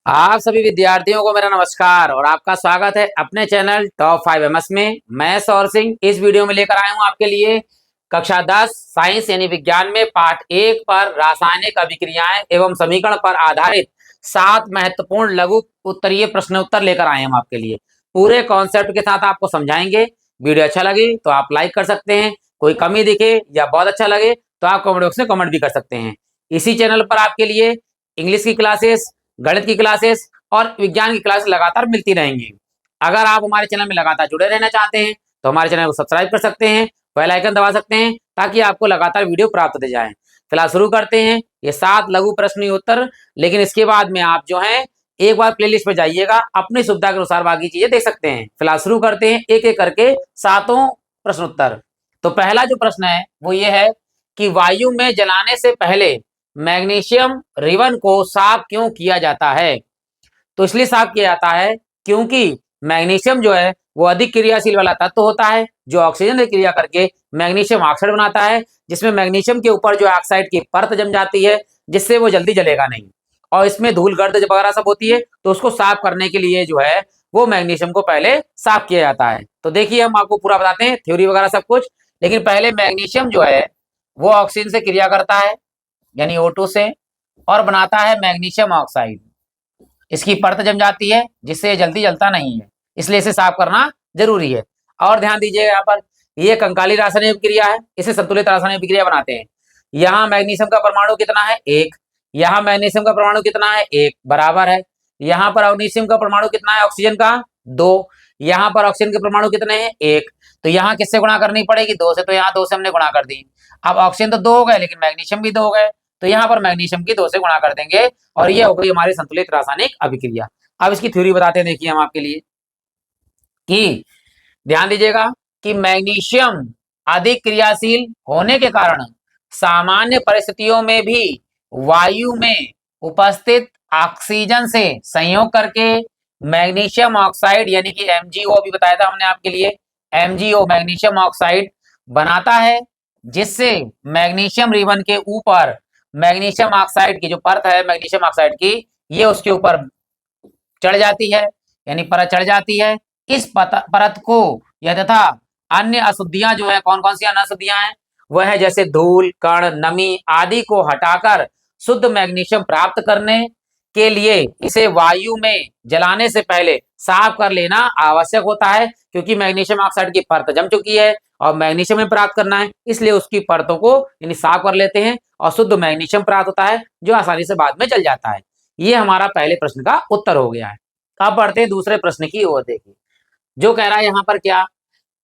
आप सभी विद्यार्थियों को मेरा नमस्कार और आपका स्वागत है अपने चैनल टॉप 5 एमएस में। मैं सौर सिंह इस वीडियो में लेकर आया हूं आपके लिए कक्षा 10 साइंस यानी विज्ञान में पार्ट 1 पर रासायनिक अभिक्रियाएं एवं समीकरण पर आधारित 7 महत्वपूर्ण लघु उत्तरीय प्रश्न उत्तर लेकर आए हम आपके लिए। पूरे कॉन्सेप्ट के साथ आपको समझाएंगे। वीडियो अच्छा लगे तो आप लाइक कर सकते हैं, कोई कमी दिखे या बहुत अच्छा लगे तो आप कमेंट बॉक्स में कमेंट भी कर सकते हैं। इसी चैनल पर आपके लिए इंग्लिश की क्लासेस, गणित की क्लासेस और विज्ञान की क्लासेस लगातार मिलती रहेंगी। अगर आप हमारे चैनल में लगातार जुड़े रहना चाहते हैं तो हमारे चैनल को सब्सक्राइब कर सकते हैं, बेल आइकन दबा सकते हैं ताकि आपको लगातार वीडियो प्राप्त होते जाएं। फिलहाल शुरू करते हैं ये 7 लघु प्रश्न उत्तर। लेकिन इसके बाद में आप जो है एक बार प्लेलिस्ट में जाइएगा, अपनी सुविधा के अनुसार बाकी चीजें देख सकते हैं। फिलहाल शुरू करते हैं एक एक करके सातों प्रश्न उत्तर। तो पहला जो प्रश्न है वो ये है कि वायु में जलाने से पहले मैग्नीशियम रिबन को साफ क्यों किया जाता है। तो इसलिए साफ किया जाता है क्योंकि मैग्नीशियम जो है वो अधिक क्रियाशील वाला तत्व होता है जो ऑक्सीजन से क्रिया करके मैग्नीशियम ऑक्साइड बनाता है, जिसमें मैग्नीशियम के ऊपर जो ऑक्साइड की परत जम जाती है जिससे वो जल्दी जलेगा नहीं, और इसमें धूल गर्द वगैरह सब होती है। तो उसको साफ करने के लिए जो है वो मैग्नीशियम को पहले साफ किया जाता है। तो देखिए हम आपको पूरा बताते हैं, थ्योरी वगैरह सब कुछ। लेकिन पहले मैग्नीशियम जो है वो ऑक्सीजन से क्रिया करता है यानी O2 से, और बनाता है मैग्नीशियम ऑक्साइड। इसकी परत जम जाती है जिससे जल्दी जलता नहीं है, इसलिए इसे साफ करना जरूरी है। और ध्यान दीजिए यहाँ पर ये कंकाली रासायनिक अभिक्रिया है, इसे संतुलित रासायनिक अभिक्रिया बनाते हैं। यहाँ मैग्नीशियम का परमाणु कितना है, एक। यहाँ मैग्नीशियम का परमाणु कितना है, एक, बराबर है। यहाँ पर मैग्नीशियम का परमाणु कितना है ऑक्सीजन का, दो। यहाँ पर ऑक्सीजन के परमाणु कितने हैं, एक। तो यहाँ किससे गुणा करनी पड़ेगी, दो से। तो यहाँ दो से हमने गुणा कर दी। अब ऑक्सीजन तो दो हो गए लेकिन मैग्नीशियम भी दो हो गए, तो यहाँ पर मैग्नीशियम की दो से गुणा कर देंगे और ये हो गई हमारी संतुलित रासायनिक अभिक्रिया। अब इसकी थ्योरी बताते हैं, देखिए हम आपके लिए कि ध्यान दीजिएगा कि मैग्नीशियम अधिक क्रियाशील होने के कारण सामान्य परिस्थितियों में भी वायु में उपस्थित ऑक्सीजन से संयोग करके मैग्नीशियम ऑक्साइड यानी कि MgO भी बताया था हमने आपके लिए, MgO मैग्नीशियम ऑक्साइड बनाता है, जिससे मैग्नीशियम रिबन के ऊपर मैग्नीशियम ऑक्साइड की जो परत है मैग्नीशियम ऑक्साइड की, ये उसके ऊपर चढ़ जाती है यानी परत चढ़ जाती है। इस परत को यह तथा अन्य अशुद्धियां जो है, कौन कौन सी अन्य अशुद्धियां हैं, वह है जैसे धूल, कण, नमी आदि को हटाकर शुद्ध मैग्नीशियम प्राप्त करने के लिए इसे वायु में जलाने से पहले साफ कर लेना आवश्यक होता है, क्योंकि मैग्नीशियम ऑक्साइड की परत जम चुकी है और मैग्नीशियम में प्राप्त करना है, इसलिए उसकी परतों को यानी साफ कर लेते हैं और शुद्ध मैग्नीशियम प्राप्त होता है जो आसानी से बाद में जल जाता है। ये हमारा पहले प्रश्न का उत्तर हो गया है। अब बढ़ते हैं दूसरे प्रश्न की ओर। देखिए जो कह रहा है यहाँ पर क्या,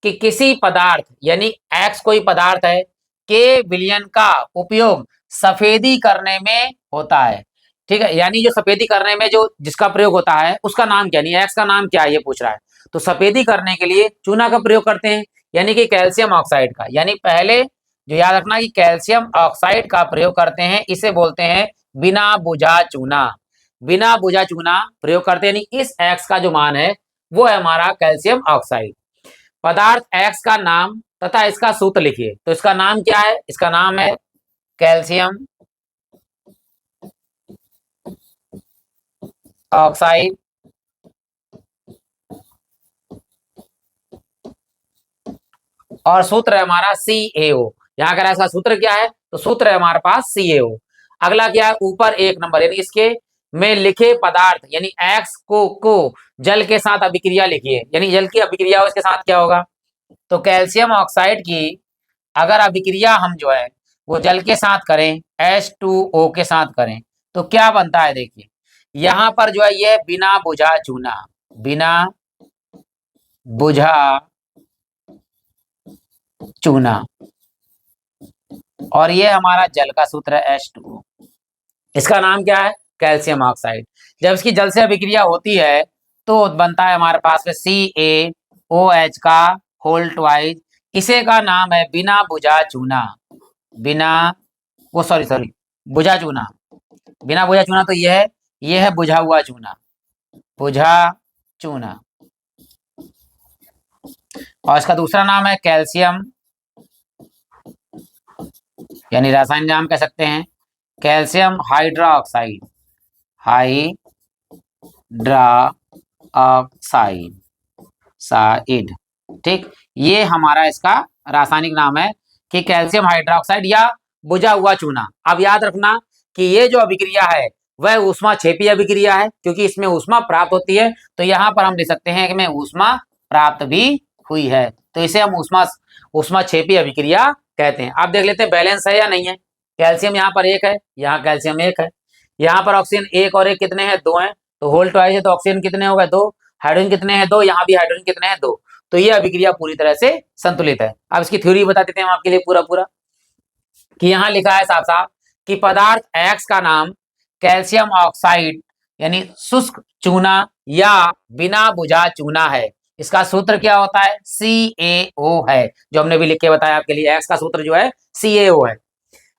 कि किसी पदार्थ यानी एक्स कोई पदार्थ है के विलयन का उपयोग सफेदी करने में होता है। ठीक है, यानी जो सफेदी करने में जो जिसका प्रयोग होता है उसका नाम क्या, नहीं एक्स का नाम क्या है ये पूछ रहा है। तो सफेदी करने के लिए चूना का प्रयोग करते हैं यानी कि कैल्शियम ऑक्साइड का। यानी पहले जो याद रखना कि कैल्शियम ऑक्साइड का प्रयोग करते हैं, इसे बोलते हैं बिना बुझा चूना। बिना बुझा चूना प्रयोग करते हैं, यानी इस एक्स का जो मान है वो है हमारा कैल्शियम ऑक्साइड। पदार्थ एक्स का नाम तथा इसका सूत्र लिखिए। तो इसका नाम क्या है, इसका नाम है कैल्शियम ऑक्साइड, और सूत्र है हमारा CaO। यहाँ कह रहा है इसका सूत्र क्या है, तो सूत्र है हमारे पास CaO। अगला क्या है, ऊपर एक नंबर यानी इसके में लिखे पदार्थ यानी एक्स को जल के साथ अभिक्रिया लिखिए, यानी जल की अभिक्रिया उसके साथ क्या होगा। तो कैल्शियम ऑक्साइड की अगर अभिक्रिया हम जो है वो जल के साथ करें, H2O के साथ करें, तो क्या बनता है। देखिए यहाँ पर जो है ये बिना बुझा चूना, बिना बुझा चूना, और ये हमारा जल का सूत्र है H2O। इसका नाम क्या है, कैल्शियम ऑक्साइड। जब इसकी जल से अभिक्रिया होती है तो बनता है हमारे पास में CaOH का होल ट्वाइस। इसे का नाम है बिना बुझा चूना, बिना वो सॉरी बुझा चूना। बिना बुझा चूना तो ये है बुझा हुआ चूना, बुझा चूना। और इसका दूसरा नाम है कैल्शियम, यानी रासायनिक नाम कह सकते हैं calcium hydroxide, hydroxide. Oxide side. ठीक, ये हमारा इसका रासायनिक नाम है कि कैल्शियम हाइड्रोक्साइड या बुझा हुआ चूना। अब याद रखना कि ये जो अभिक्रिया है वह ऊष्मा क्षेपी अभिक्रिया है, क्योंकि इसमें ऊष्मा प्राप्त होती है। तो यहाँ पर हम लिख सकते हैं कि में ऊष्मा प्राप्त भी हुई है, तो इसे हम ऊष्मा क्षेपी अभिक्रिया कहते हैं। अब देख लेते हैं बैलेंस है या नहीं है। कैल्शियम यहाँ पर 1 है, यहाँ कैल्शियम 1 है, यहाँ पर ऑक्सीजन 1 और 1 कितने हैं, 2 हैं, तो होल ट्वाइस है, तो ऑक्सीजन कितने हो गए, 2। हाइड्रोजन कितने हैं, 2, यहाँ भी हाइड्रोजन कितने हैं, 2। तो ये अभिक्रिया पूरी तरह से संतुलित है। अब इसकी थ्योरी बता देते हैं हम आपके लिए पूरा कि यहाँ लिखा है साफ साफ कि पदार्थ X का नाम कैल्शियम ऑक्साइड यानी शुष्क चूना या बिना बुझा चूना है। इसका सूत्र क्या होता है, CaO है, जो हमने भी लिख के बताया आपके लिए। X का सूत्र जो है CaO है।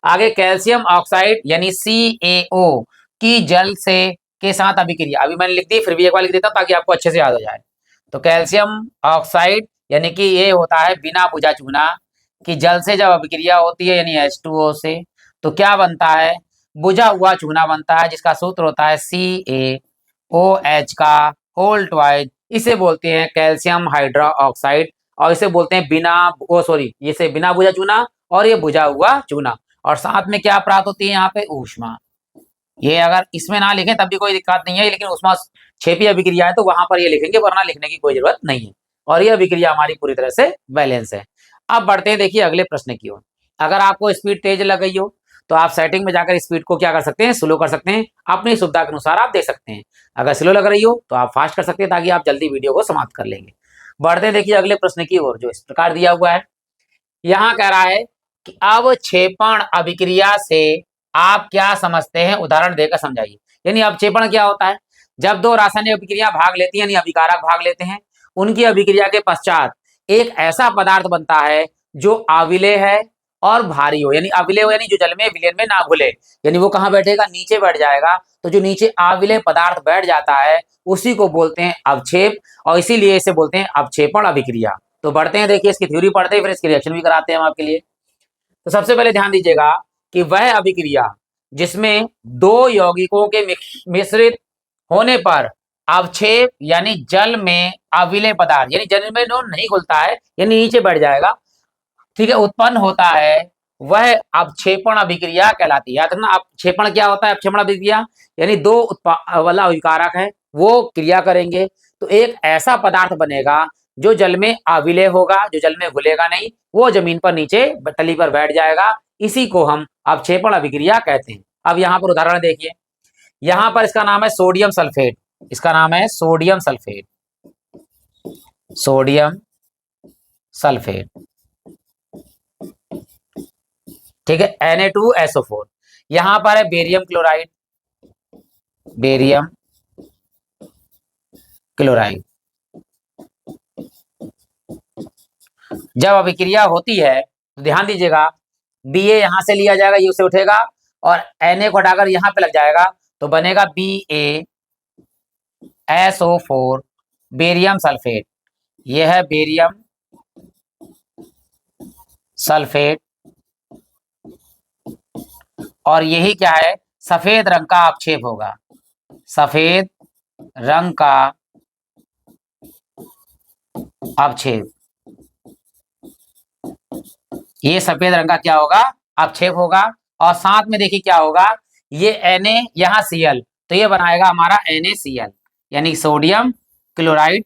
आगे कैल्शियम ऑक्साइड यानी CaO की जल से के साथ अभिक्रिया, अभी मैंने लिख दी, फिर भी एक बार लिख देता हूं ताकि आपको अच्छे से याद हो जाए। तो कैल्शियम ऑक्साइड यानी कि ये होता है बिना बुझा चूना कि जल से जब अभिक्रिया होती है यानी H2O से, तो क्या बनता है, बुझा हुआ चूना बनता है, जिसका सूत्र होता है CaOH का होल ट्वाइस। इसे बोलते हैं कैल्शियम हाइड्रो ऑक्साइड, और इसे बोलते हैं इसे बिना बुझा चूना और ये बुझा हुआ चूना। और साथ में क्या प्राप्त होती है यहाँ पे, ऊष्मा। ये अगर इसमें ना लिखें तब भी कोई दिक्कत नहीं है, लेकिन ऊष्मा क्षेपी अभिक्रिया है तो वहां पर ये लिखेंगे, वरना लिखने की कोई जरूरत नहीं है। और ये अभिक्रिया हमारी पूरी तरह से बैलेंस है। अब बढ़ते हैं देखिए अगले प्रश्न की ओर। अगर आपको स्पीड तेज लग गई हो तो आप सेटिंग में जाकर स्पीड को क्या कर सकते हैं, स्लो कर सकते हैं, अपनी सुविधा के अनुसार आप देख सकते हैं। अगर स्लो लग रही हो तो आप फास्ट कर सकते हैं ताकि आप जल्दी वीडियो को समाप्त कर लेंगे। बढ़ते हैं देखिए अगले प्रश्न की ओर, जो इस प्रकार दिया हुआ है। यहाँ कह रहा है कि अवक्षेपण अभिक्रिया से आप क्या समझते हैं, उदाहरण देकर समझाइए। यानी अवक्षेपण क्या होता है, जब दो रासायनिक अभिक्रिया भाग लेती हैं यानी अभिकारक भाग लेते हैं, उनकी अभिक्रिया के पश्चात एक ऐसा पदार्थ बनता है जो अविलेय है और भारी हो। यानी अविलेय हो यानी जो जल में विलयन में ना घुले, यानी वो कहाँ बैठेगा, नीचे बैठ जाएगा। तो जो नीचे अविलेय पदार्थ बैठ जाता है उसी को बोलते हैं अवक्षेप, और इसीलिए इसे बोलते हैं अवक्षेपण अभिक्रिया। तो बढ़ते हैं देखिए इसकी थ्योरी पढ़ते हैं, फिर इसकी रिएक्शन भी कराते हैं हम आपके लिए। तो सबसे पहले ध्यान दीजिएगा कि वह अभिक्रिया जिसमें दो यौगिकों के मिश्रित होने पर अवक्षेप यानी जल में अविलेय पदार्थ यानी जल में नहीं घुलता है यानी नीचे बैठ जाएगा, ठीक है, उत्पन्न होता है, वह अवक्षेपण अभिक्रिया कहलाती है। याद रखना अवक्षेपण क्या होता है, अवक्षेपण अभिक्रिया यानी दो वाला अभिकारक है वो क्रिया करेंगे तो एक ऐसा पदार्थ बनेगा जो जल में अविलेय होगा, जो जल में घुलेगा नहीं, वो जमीन पर नीचे तली पर बैठ जाएगा। इसी को हम अवक्षेपण अभिक्रिया कहते हैं। अब यहाँ पर उदाहरण देखिए, यहाँ पर इसका नाम है सोडियम सल्फेट, इसका नाम है सोडियम सल्फेट, सोडियम सल्फेट, ठीक है, Na2SO4। यहां पर है बेरियम क्लोराइड, बेरियम क्लोराइड। जब अभिक्रिया होती है तो ध्यान दीजिएगा Ba यहां से लिया जाएगा, ये उससे उठेगा और Na को हटाकर यहां पे लग जाएगा तो बनेगा BaSO4 बेरियम सल्फेट। यह है बेरियम सल्फेट और यही क्या है, सफेद रंग का अवक्षेप होगा, सफेद रंग का अवक्षेप। ये सफेद रंग का क्या होगा, अवक्षेप होगा। और साथ में देखिए क्या होगा, ये Na यहाँ Cl तो ये बनाएगा हमारा NaCl यानी sodium chloride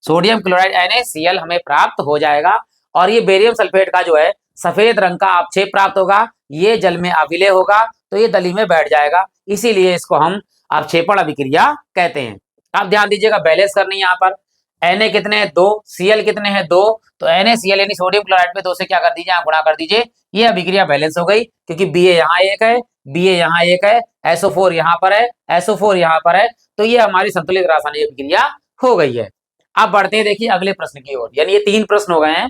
sodium chloride NaCl हमें प्राप्त हो जाएगा। और ये बेरियम सल्फेट का जो है सफेद रंग का अवक्षेप प्राप्त होगा, ये जल में अविलेय होगा तो ये दली में बैठ जाएगा, इसीलिए इसको हम अवक्षेपण अभिक्रिया कहते हैं। अब ध्यान दीजिएगा बैलेंस करनी है यहाँ पर, Na कितने हैं 2, Cl कितने हैं 2, तो NaCl यानी सोडियम क्लोराइड पे 2 से क्या कर दीजिए, यहाँ गुणा कर दीजिए, ये अभिक्रिया बैलेंस हो गई क्योंकि Ba यहाँ 1 है, Ba यहाँ 1 है, SO4 यहाँ पर है, SO4 यहाँ पर है, तो ये हमारी संतुलित रासायनिक अभिक्रिया हो गई है। अब बढ़ते हैं देखिए अगले प्रश्न की ओर, यानी ये 3 प्रश्न हो गए हैं।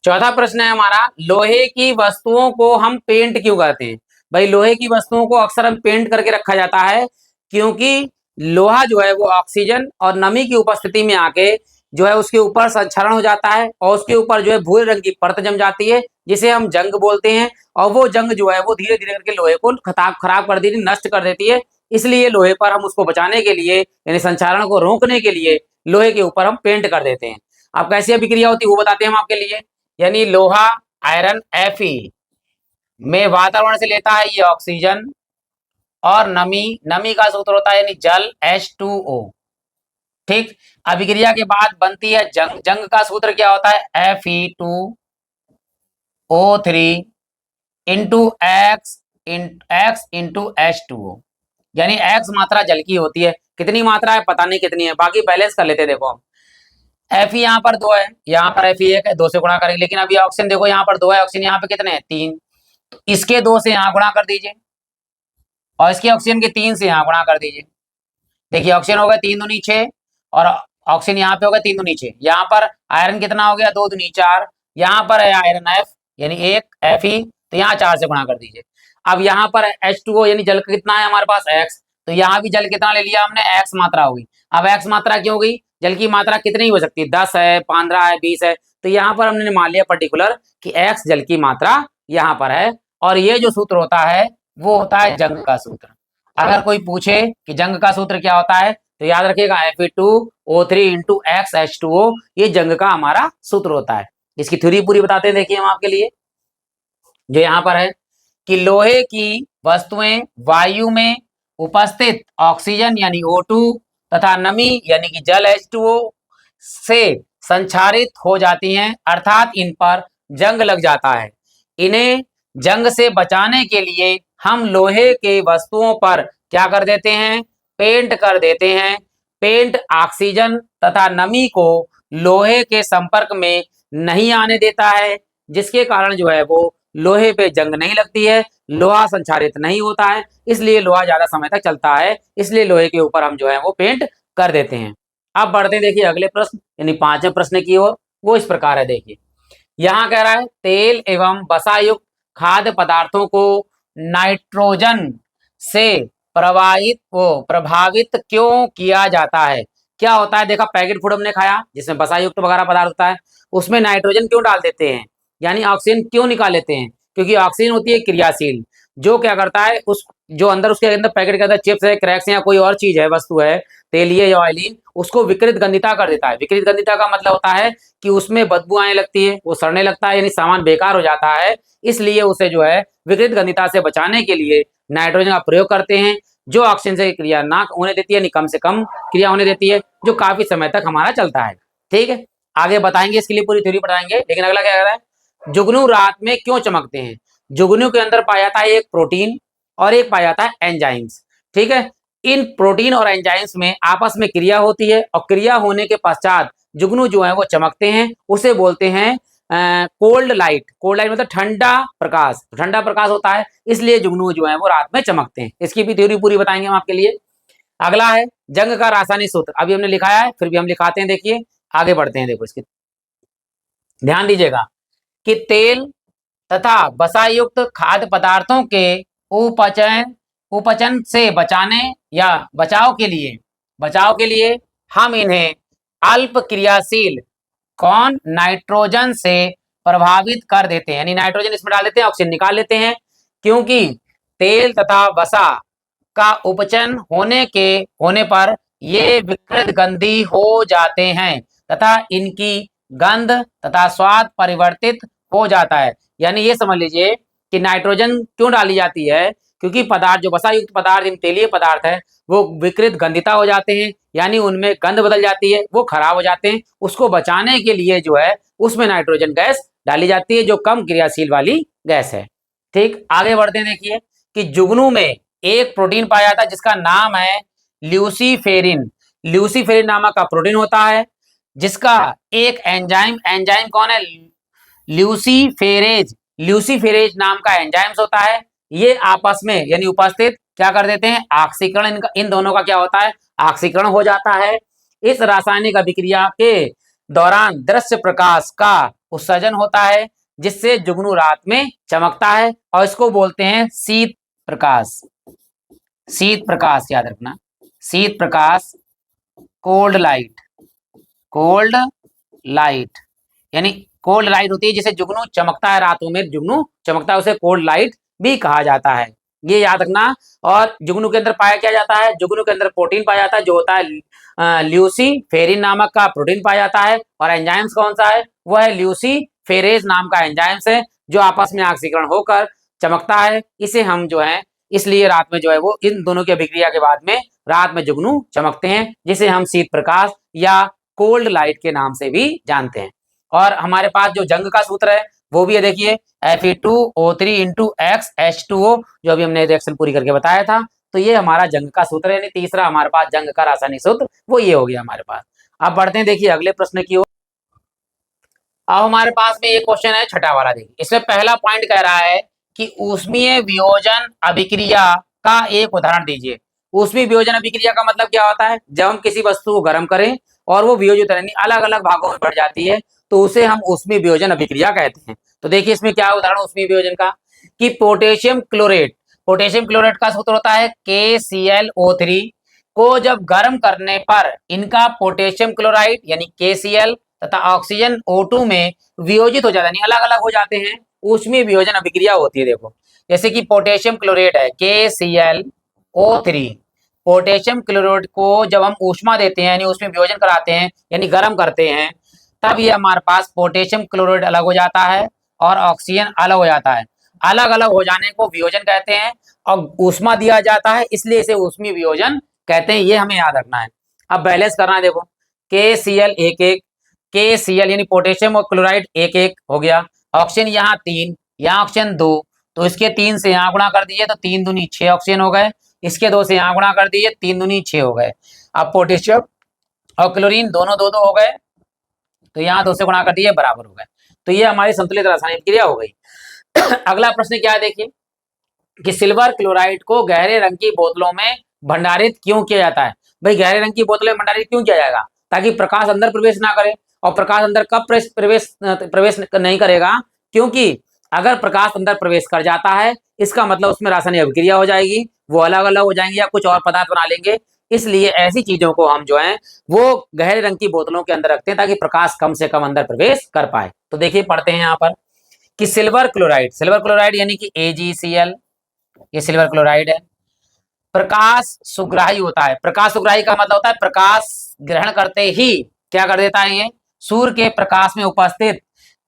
चौथा प्रश्न है हमारा, लोहे की वस्तुओं को हम पेंट क्यों करते हैं। भाई लोहे की वस्तुओं को अक्सर हम पेंट करके रखा जाता है क्योंकि लोहा जो है वो ऑक्सीजन और नमी की उपस्थिति में आके जो है उसके ऊपर संक्षारण हो जाता है और उसके ऊपर जो है भूरे रंग की परत जम जाती है जिसे हम जंग बोलते हैं। और वो जंग जो है वो धीरे धीरे करके लोहे को खराब कर देती है, नष्ट कर देती है, इसलिए लोहे पर हम उसको बचाने के लिए यानी संक्षारण को रोकने के लिए लोहे के ऊपर हम पेंट कर देते हैं। अब कैसी अभिक्रिया होती है वो बताते हैं हम आपके लिए। यानी लोहा आयरन Fe में वातावरण से लेता है ये ऑक्सीजन और नमी, नमी का सूत्र होता है यानी जल H2O। ठीक, अभिक्रिया के बाद बनती है जंग, जंग का सूत्र क्या होता है Fe2O3 into x into H2O, यानी एक्स मात्रा जल की होती है। कितनी मात्रा है पता नहीं कितनी है, बाकी बैलेंस कर लेते हैं। देखो हम Fe यहाँ पर 2 है, यहाँ पर Fe 1 है, 2 से गुणा करेंगे। लेकिन अभी ऑक्सीजन देखो यहाँ पर 2 है, ऑक्सीजन यहाँ पे कितने हैं 3, तो इसके 2 से यहाँ गुणा कर दीजिए और इसके ऑक्सीजन के 3 से यहाँ गुणा कर दीजिए। देखिए ऑक्सीजन हो गया 3 दूनी 6 और ऑक्सीजन यहाँ पे हो गया 3 दूनी 6। यहाँ पर आयरन कितना हो गया 2 दूनी 4, यहाँ पर है आयरन F यानी 1 Fe, तो यहाँ 4 से गुणा कर दीजिए। अब यहाँ पर H2O यानी जल कितना है हमारे पास x, तो यहाँ भी जल कितना ले लिया हमने x मात्रा होगी। अब x मात्रा क्यों होगी, जल की मात्रा कितनी हो सकती है 10 है 15 है 20 है, तो यहाँ पर हमने मान लिया पर्टिकुलर कि x जल की मात्रा यहाँ पर है। और ये जो सूत्र होता है वो होता है जंग का सूत्र। अगर कोई पूछे कि जंग का सूत्र क्या होता है तो याद रखिएगा Fe2O3 इंटू XH2O, ये जंग का हमारा सूत्र होता है। इसकी थ्योरी पूरी बताते हैं, देखिए हम आपके लिए। जो यहाँ पर है कि लोहे की वस्तुएं वायु में उपस्थित ऑक्सीजन यानी O2 तथा नमी यानी कि जल H2O से संक्षारित हो जाती हैं, अर्थात इन पर जंग लग जाता है। इन्हें जंग से बचाने के लिए हम लोहे के वस्तुओं पर क्या कर देते हैं, पेंट कर देते हैं। पेंट ऑक्सीजन तथा नमी को लोहे के संपर्क में नहीं आने देता है, जिसके कारण जो है वो लोहे पे जंग नहीं लगती है, लोहा संक्षारित नहीं होता है, इसलिए लोहा ज्यादा समय तक चलता है। इसलिए लोहे के ऊपर हम जो है वो पेंट कर देते हैं। अब बढ़ते हैं देखिए अगले प्रश्न यानी 5वें प्रश्न की ओर। वो इस प्रकार है, देखिए यहाँ कह रहा है तेल एवं वसायुक्त खाद्य पदार्थों को नाइट्रोजन से प्रभावित क्यों किया जाता है। क्या होता है, देखा पैकेट फूड हमने खाया जिसमें वसायुक्त वगैरह पदार्थ होता है, उसमें नाइट्रोजन क्यों डाल देते हैं, यानी ऑक्सीजन क्यों निकाल लेते हैं, क्योंकि ऑक्सीजन होती है क्रियाशील, जो क्या करता है उस जो अंदर उसके अंदर पैकेट के अंदर चिप्स है, क्रैक्स या कोई और चीज है, वस्तु है तेलीय या ऑयली, उसको विकृत गंधिता कर देता है। विकृत गंधिता का मतलब होता है कि उसमें बदबू आने लगती है, वो सड़ने लगता है, यानी सामान बेकार हो जाता है। इसलिए उसे जो है विकृत गंधिता से बचाने के लिए नाइट्रोजन का प्रयोग करते हैं, जो ऑक्सीजन से क्रिया ना होने देती है, यानी कम से कम क्रिया होने देती है, जो काफी समय तक हमारा चलता है। ठीक है, आगे बताएंगे, इसके लिए पूरी थ्योरी बताएंगे। लेकिन अगला क्या कह रहा है, जुगनू रात में क्यों चमकते हैं। जुगनू के अंदर पाया जाता है एक प्रोटीन और एक पाया जाता है एंजाइम्स। ठीक है, इन प्रोटीन और एंजाइम्स में आपस में क्रिया होती है और क्रिया होने के पश्चात जुगनू जो है वो चमकते हैं, उसे बोलते हैं कोल्ड लाइट। कोल्ड लाइट मतलब ठंडा प्रकाश, ठंडा प्रकाश होता है, इसलिए जुगनू जो है वो रात में चमकते हैं। इसकी भी थ्योरी पूरी बताएंगे हम आपके लिए। अगला है जंग का रासायनिक सूत्र। अभी हमने लिखाया है, फिर भी हम लिखाते हैं, देखिए आगे बढ़ते हैं। देखो इसकी ध्यान दीजिएगा कि तेल तथा वसायुक्त खाद्य पदार्थों के उपचन से बचाने या बचाव के लिए हम इन्हें अल्प क्रियाशील कौन नाइट्रोजन से प्रभावित कर देते हैं, यानी नाइट्रोजन इसमें डाल देते हैं, ऑक्सीजन निकाल लेते हैं। क्योंकि तेल तथा वसा का उपचन होने पर ये विकृत गंधी हो जाते हैं तथा इनकी गंध तथा स्वाद परिवर्तित हो जाता है। यानी ये समझ लीजिए कि नाइट्रोजन क्यों डाली जाती है, क्योंकि पदार्थ जो वसायुक्त पदार्थ तेलीय पदार्थ है वो विकृत गंधिता हो जाते हैं, यानी उनमें गंध बदल जाती है, वो खराब हो जाते हैं। उसको बचाने के लिए जो है उसमें नाइट्रोजन गैस डाली जाती है, जो कम क्रियाशील वाली गैस है। ठीक, आगे बढ़ते हैं। देखिए कि जुगनू में एक प्रोटीन पाया जाता है जिसका नाम है ल्यूसीफेरिन। ल्यूसीफेरिन नामक का प्रोटीन होता है, जिसका एक एंजाइम कौन है, ल्यूसीफेरेज। ल्यूसीफेरेज नाम का एंजाइम्स होता है। ये आपस में यानी उपस्थित क्या कर देते हैं, ऑक्सीकरण, इन दोनों का क्या होता है, ऑक्सीकरण हो जाता है। इस रासायनिक अभिक्रिया के दौरान दृश्य प्रकाश का उत्सर्जन होता है, जिससे जुगनू रात में चमकता है, और इसको बोलते हैं शीत प्रकाश। शीत प्रकाश याद रखना, शीत प्रकाश, कोल्ड लाइट। कोल्ड लाइट यानी कोल्ड लाइट होती है जिसे जुगनू चमकता है, रातों में जुगनू चमकता है, उसे कोल्ड लाइट भी कहा जाता है। ये याद रखना। और जुगनू के अंदर पाया क्या जाता है, जुगनू के अंदर प्रोटीन पाया जाता है जो होता है ल्यूसीफेरिन नामक का प्रोटीन पाया जाता है। और एंजाइम्स कौन सा है, वो है ल्यूसीफेरेज नाम का एंजाइम्स है जो आपस में ऑक्सीकरण होकर चमकता है। इसे हम जो है इसलिए रात में जो है वो इन दोनों की अभिक्रिया के बाद में रात में जुगनू चमकते हैं, जिसे हम शीत प्रकाश या कोल्ड लाइट के नाम से भी जानते हैं। और हमारे पास जो जंग का सूत्र है वो भी है, देखिए Fe2O3 इंटू एक्स H2O, जो अभी हमने रिएक्शन पूरी करके बताया था। तो ये हमारा जंग का सूत्र है, यानी तीसरा हमारे पास जंग का रासायनिक सूत्र वो ये हो गया हमारे पास। अब बढ़ते हैं देखिए अगले प्रश्न की ओर। अब हमारे पास में ये क्वेश्चन है छठा वाला, देखिए इसमें पहला पॉइंट कह रहा है कि ऊष्मीय वियोजन अभिक्रिया का एक उदाहरण दीजिए। ऊष्मीय वियोजन अभिक्रिया का मतलब क्या होता है, जब हम किसी वस्तु को गर्म करें और वो वियोजित यानी अलग अलग भागों में बढ़ जाती है तो उसे हम ऊष्मीय वियोजन अभिक्रिया कहते हैं। तो देखिए इसमें क्या उदाहरण ऊष्मीय वियोजन का, कि पोटेशियम क्लोरेट, पोटेशियम क्लोरेट का सूत्र होता है KClO3 को जब गर्म करने पर इनका पोटेशियम क्लोराइड यानी KCl तथा ऑक्सीजन O2 में वियोजित हो जाता है, अलग अलग हो जाते हैं, ऊष्मीय वियोजन अभिक्रिया होती है। देखो जैसे कि पोटेशियम क्लोरेट है KClO3, पोटेशियम क्लोराइड को जब हम ऊष्मा देते हैं यानी उसमें वियोजन कराते हैं यानी गर्म करते हैं, तब ये हमारे पास पोटेशियम क्लोराइड अलग हो जाता है और ऑक्सीजन अलग हो जाता है। अलग अलग हो जाने को वियोजन कहते हैं और ऊष्मा दिया जाता है इसलिए इसे ऊष्मीय वियोजन कहते हैं। ये हमें याद रखना है। अब बैलेंस करना है, देखो KCl एक एक, KCl यानी पोटेशियम और क्लोराइड एक एक हो गया, ऑक्सीजन यहाँ 3, यहाँ ऑक्सीजन 2, तो इसके 3 से यहाँ गुणा कर दीजिए तो 3 दूनी 6 ऑक्सीजन हो गए, इसके 2 से यहाँ गुणा कर दीजिए 3 दूनी 6 हो गए। अब पोटेशियम और क्लोरीन दोनों 2 2 हो गए तो यहाँ 2 से गुणा कर दिए बराबर हो गए। तो ये हमारी संतुलित रासायनिक क्रिया हो गई। अगला प्रश्न क्या है, देखिए कि सिल्वर क्लोराइड को गहरे रंग की बोतलों में भंडारित क्यों किया जाता है। भाई गहरे रंग की बोतलों में भंडारित क्यों किया जाएगा, ताकि प्रकाश अंदर प्रवेश ना करे। और प्रकाश अंदर कब प्रवेश नहीं करेगा, क्योंकि अगर प्रकाश अंदर प्रवेश कर जाता है इसका मतलब उसमें रासायनिक अभिक्रिया हो जाएगी, वो अलग अलग हो जाएंगे या कुछ और पदार्थ बना लेंगे। इसलिए ऐसी चीजों को हम जो है वो गहरे रंग की बोतलों के अंदर रखते हैं ताकि प्रकाश कम से कम अंदर प्रवेश कर पाए। तो देखिए पढ़ते हैं यहाँ पर कि सिल्वर क्लोराइड यानी कि AgCl, ये सिल्वर क्लोराइड है, प्रकाश सुग्राही होता है। प्रकाश सुग्राही का मतलब होता है प्रकाश ग्रहण करते ही क्या कर देता है, ये सूर्य के प्रकाश में उपस्थित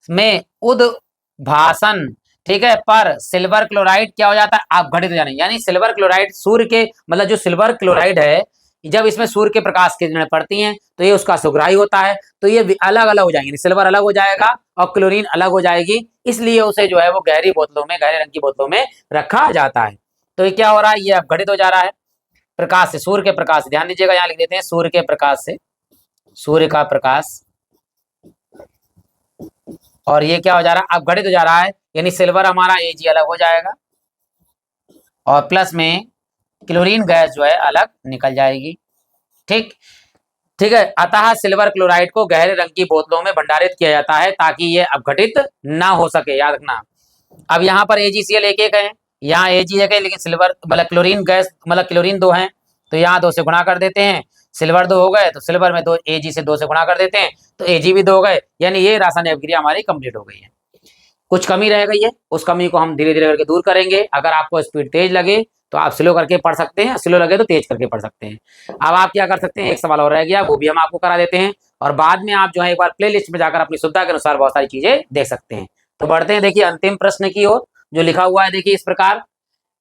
में उद्भासन, ठीक है, पर सिल्वर क्लोराइड क्या हो जाता है, अपघटित हो जाने, यानी सिल्वर क्लोराइड सूर्य के मतलब जो सिल्वर क्लोराइड है जब इसमें सूर्य के प्रकाश की किरणें पड़ती हैं तो ये उसका सुग्राही होता है, तो ये अलग अलग हो जाएंगे, सिल्वर अलग हो जाएगा और क्लोरीन अलग हो जाएगी, इसलिए उसे जो है वो गहरी बोतलों में, गहरे रंग की बोतलों में रखा जाता है। तो ये क्या हो रहा है, ये अपघटित हो जा रहा है प्रकाश से, सूर्य के प्रकाश से। ध्यान दीजिएगा यहाँ लिख देते हैं सूर्य के प्रकाश से, सूर्य का प्रकाश, और ये क्या हो जा रहा है, अपघटित हो जा रहा है, यानी सिल्वर हमारा Ag अलग हो जाएगा और प्लस में क्लोरीन गैस जो है अलग निकल जाएगी। ठीक ठीक है, अतः सिल्वर क्लोराइड को गहरे रंग की बोतलों में भंडारित किया जाता है ताकि ये अपघटित ना हो सके, याद रखना। अब यहाँ पर AgCl एक एक है, यहाँ Ag एक है, लेकिन सिल्वर मतलब क्लोरीन गैस मतलब क्लोरीन 2 है, तो यहाँ 2 से गुणा कर देते हैं, सिल्वर 2 हो गए तो सिल्वर में 2 Ag से 2 से गुणा कर देते हैं तो Ag भी 2 हो गए, यानी ये रासायनिक अभिक्रिया हमारी कंप्लीट हो गई है। कुछ कमी रह गई है, उस कमी को हम धीरे धीरे करके दूर करेंगे। अगर आपको स्पीड तेज लगे तो आप स्लो करके पढ़ सकते हैं, स्लो लगे तो तेज करके पढ़ सकते हैं। अब आप क्या कर सकते हैं, एक सवाल और रह गया वो भी हम आपको करा देते हैं और बाद में आप जो है एक बार प्ले लिस्ट में जाकर अपनी सुविधा के अनुसार बहुत सारी चीजें देख सकते हैं। तो बढ़ते हैं देखिए अंतिम प्रश्न की ओर, जो लिखा हुआ है देखिए इस प्रकार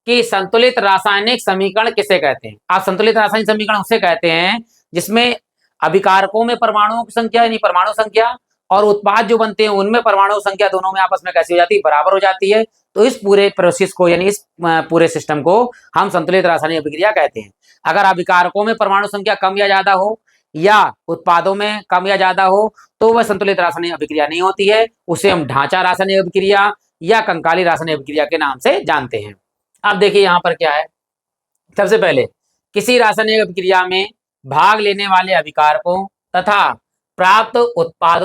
कि संतुलित रासायनिक समीकरण किसे कहते हैं। आप संतुलित रासायनिक समीकरण उसे कहते हैं जिसमें अभिकारकों में परमाणुओं की संख्या यानी परमाणु संख्या और उत्पाद जो बनते हैं उनमें परमाणु संख्या दोनों में आपस में कैसी हो जाती है, बराबर हो जाती है। तो इस पूरे प्रोसेस को यानी इस पूरे सिस्टम को हम संतुलित रासायनिक अभिक्रिया कहते हैं। अगर अभिकारकों में परमाणु संख्या कम या ज्यादा हो या उत्पादों में कम या ज्यादा हो तो वह संतुलित रासायनिक अभिक्रिया नहीं होती है, उसे हम ढांचा रासायनिक अभिक्रिया या कंकाली रासायनिक अभिक्रिया के नाम से जानते हैं। अब देखिए यहाँ पर क्या है, सबसे पहले किसी रासायनिक अभिक्रिया में भाग लेने वाले अभिकारकों तथा प्राप्त उत्पाद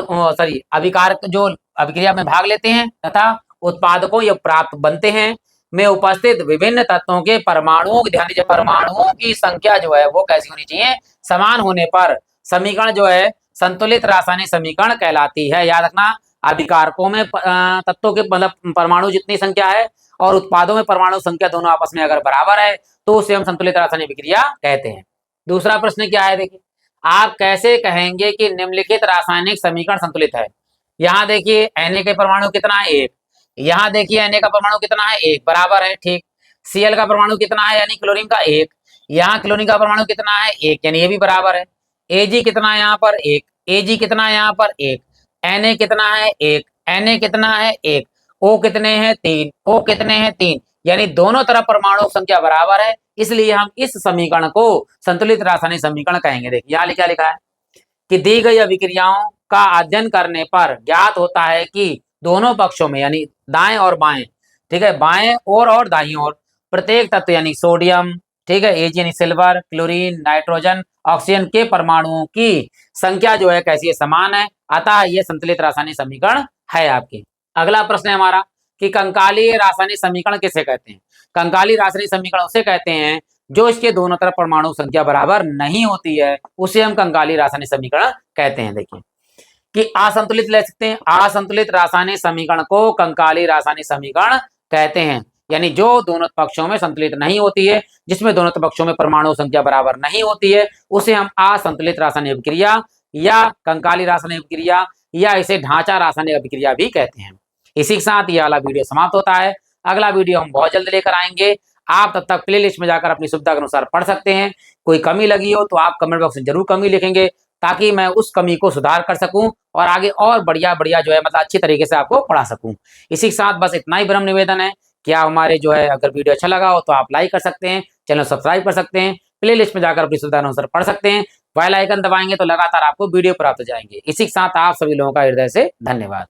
अभिकारक जो अभिक्रिया में भाग लेते हैं तथा उत्पादकों या प्राप्त बनते हैं में उपस्थित विभिन्न तत्वों के परमाणुओं की, ध्यान दीजिए, परमाणुओं की संख्या जो है वो कैसी होनी चाहिए, समान होने पर समीकरण जो है संतुलित रासायनिक समीकरण कहलाती है। याद रखना, अभिकारकों में तत्वों के मतलब परमाणु जितनी संख्या है और उत्पादों में परमाणु संख्या दोनों आपस में अगर बराबर है तो उसे हम संतुलित रासायनिक विक्रिया कहते हैं। दूसरा प्रश्न क्या है, देखिए, आप कैसे कहेंगे कि निम्नलिखित रासायनिक समीकरण संतुलित है। यहाँ देखिए Na के परमाणु कितना है, 1। यहाँ देखिए Na का परमाणु कितना है, 1, बराबर है, ठीक। Cl का परमाणु कितना है, यानी क्लोरीन का 1। यहाँ क्लोरीन का परमाणु कितना है, 1, यानी ये भी बराबर है। Ag कितना है यहाँ पर, 1। Ag कितना है यहाँ पर, 1। Na कितना है, 1। Na कितना है, 1। O कितने हैं, 3। O कितने हैं, 3, यानी दोनों तरफ परमाणु संख्या बराबर है, इसलिए हम इस समीकरण को संतुलित रासायनिक समीकरण कहेंगे। देखिए यहाँ क्या लिखा है कि दी गई अभिक्रियाओं का अध्ययन करने पर ज्ञात होता है कि दोनों पक्षों में यानी दाएं और बाएं, ठीक है, बाएं और दाईं ओर प्रत्येक तत्व यानी सोडियम, ठीक है, एज यानी सिल्वर, क्लोरीन, नाइट्रोजन, ऑक्सीजन के परमाणुओं की संख्या जो है कैसी है, समान है, अतः यह संतुलित रासायनिक समीकरण है आपके। अगला प्रश्न है हमारा कि कंकालीय रासायनिक समीकरण किसे कहते हैं। कंकालीय रासायनिक समीकरण उसे कहते हैं जो इसके दोनों तरफ परमाणु संख्या बराबर नहीं होती है, उसे हम कंकालीय रासायनिक समीकरण कहते हैं। देखिए कि असंतुलित ले सकते हैं, असंतुलित रासायनिक समीकरण को कंकालीय रासायनिक समीकरण कहते हैं, यानी जो दोनों पक्षों में संतुलित नहीं होती है, जिसमें दोनों पक्षों में परमाणु संख्या बराबर नहीं होती है, उसे हम असंतुलित रासायनिक अभिक्रिया या कंकालीय रासायनिक अभिक्रिया या इसे ढांचा रासायनिक अभिक्रिया भी कहते हैं। इसी के साथ ये वाला वीडियो समाप्त होता है। अगला वीडियो हम बहुत जल्द लेकर आएंगे। आप तब तक प्लेलिस्ट में जाकर अपनी सुविधा के अनुसार पढ़ सकते हैं। कोई कमी लगी हो तो आप कमेंट बॉक्स में जरूर कमी लिखेंगे, ताकि मैं उस कमी को सुधार कर सकूं और आगे और बढ़िया बढ़िया जो है मतलब अच्छी तरीके से आपको पढ़ा सकूं। इसी के साथ बस इतना ही ब्रह्म निवेदन है कि आप हमारे जो है अगर वीडियो अच्छा लगा हो तो आप लाइक कर सकते हैं, चैनल सब्सक्राइब कर सकते हैं, प्लेलिस्ट में जाकर अपनी सुविधा अनुसार पढ़ सकते हैं। बेल आइकन दबाएंगे तो लगातार आपको वीडियो प्राप्त हो जाएंगे। इसी के साथ आप सभी लोगों का हृदय से धन्यवाद।